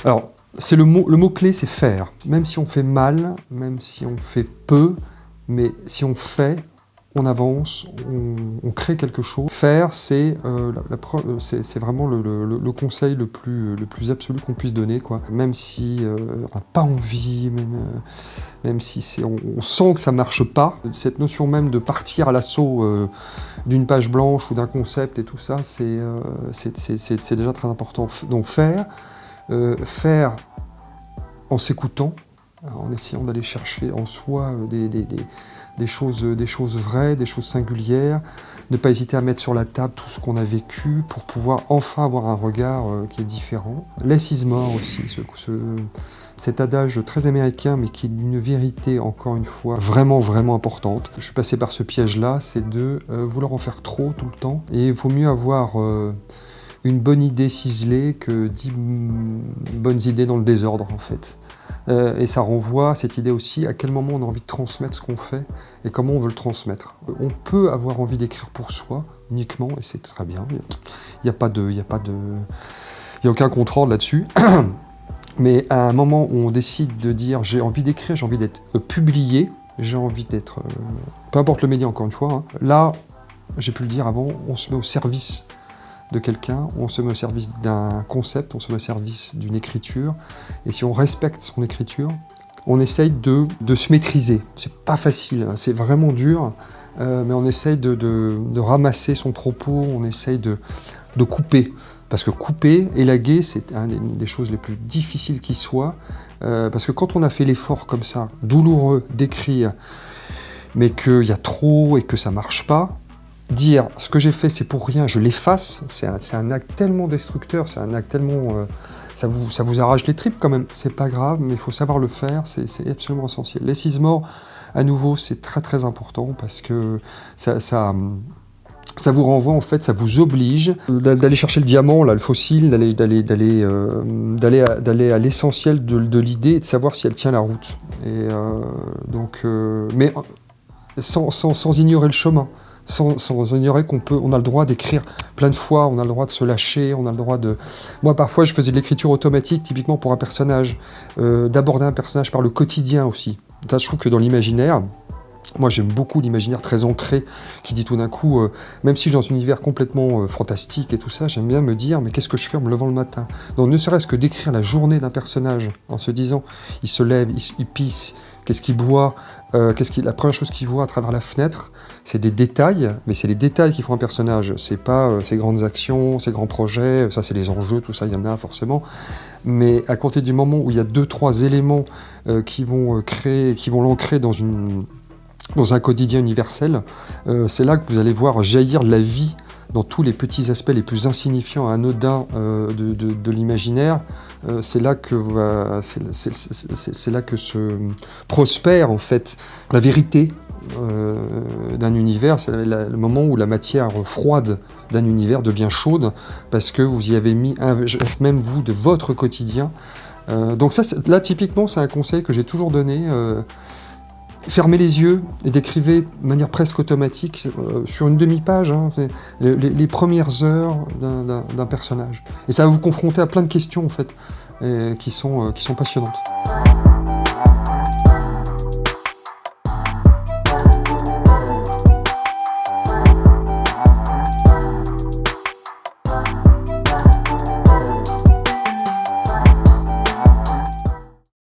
Alors, c'est le mot-clé, c'est faire. Même si on fait mal, même si on fait peu, mais si on fait, on avance, on crée quelque chose. Faire, c'est vraiment le conseil le plus absolu qu'on puisse donner, quoi. Même si on n'a pas envie, même si on sent que ça ne marche pas, cette notion même de partir à l'assaut d'une page blanche ou d'un concept et tout ça, c'est déjà très important. Donc faire en s'écoutant, en essayant d'aller chercher en soi des choses vraies, des choses singulières, ne pas hésiter à mettre sur la table tout ce qu'on a vécu pour pouvoir enfin avoir un regard qui est différent. Less is more aussi, cet adage très américain mais qui est d'une vérité, encore une fois, vraiment importante. Je suis passé par ce piège-là, c'est de vouloir en faire trop tout le temps, et il vaut mieux avoir une bonne idée ciselée que 10 bonnes idées dans le désordre, en fait. Et ça renvoie, cette idée aussi, à quel moment on a envie de transmettre ce qu'on fait et comment on veut le transmettre. On peut avoir envie d'écrire pour soi uniquement, et c'est très bien. Il n'y a aucun contrôle là-dessus. Mais à un moment où on décide de dire j'ai envie d'écrire, j'ai envie d'être publié, j'ai envie d'être... peu importe le média, encore une fois, hein, là, j'ai pu le dire avant, on se met au service de quelqu'un, on se met au service d'un concept, on se met au service d'une écriture, et si on respecte son écriture, on essaye de se maîtriser. C'est pas facile, hein, c'est vraiment dur, mais on essaye de ramasser son propos, on essaye de couper. Parce que couper, élaguer, c'est une des choses les plus difficiles qui soit, parce que quand on a fait l'effort comme ça, douloureux, d'écrire, mais qu'il y a trop et que ça marche pas, dire ce que j'ai fait c'est pour rien, je l'efface, c'est un acte tellement destructeur, c'est un acte tellement... ça vous arrache les tripes quand même, c'est pas grave, mais il faut savoir le faire, c'est absolument essentiel. Less is more, à nouveau, c'est très important parce que ça vous renvoie, en fait, ça vous oblige d'aller chercher le diamant, là, le fossile, d'aller à l'essentiel de l'idée et de savoir si elle tient la route. Et mais sans ignorer le chemin. Sans ignorer on a le droit d'écrire plein de fois, on a le droit de se lâcher, on a le droit de... Moi, parfois, je faisais de l'écriture automatique, typiquement pour un personnage, d'aborder un personnage par le quotidien aussi. Ça, je trouve que dans l'imaginaire, moi, j'aime beaucoup l'imaginaire très ancré, qui dit tout d'un coup, même si je suis dans un univers complètement fantastique et tout ça, j'aime bien me dire, mais qu'est-ce que je fais en me levant le matin? Donc, ne serait-ce que d'écrire la journée d'un personnage, en se disant, il se lève, il pisse, qu'est-ce qu'il boit, la première chose qu'il voit à travers la fenêtre, c'est des détails, mais c'est les détails qui font un personnage, c'est pas ses grandes actions, ses grands projets, ça c'est les enjeux, tout ça, il y en a forcément, mais à compter du moment où il y a 2-3 éléments qui vont l'ancrer dans un quotidien universel, c'est là que vous allez voir jaillir la vie dans tous les petits aspects les plus insignifiants, anodins de l'imaginaire. C'est là que se prospère en fait la vérité d'un univers. C'est le moment où la matière froide d'un univers devient chaude parce que vous y avez mis un geste même vous de votre quotidien. Donc ça, là typiquement, c'est un conseil que j'ai toujours donné. Fermez les yeux et décrivez de manière presque automatique, sur une demi-page, hein, les premières heures d'un personnage. Et ça va vous confronter à plein de questions en fait, qui sont passionnantes.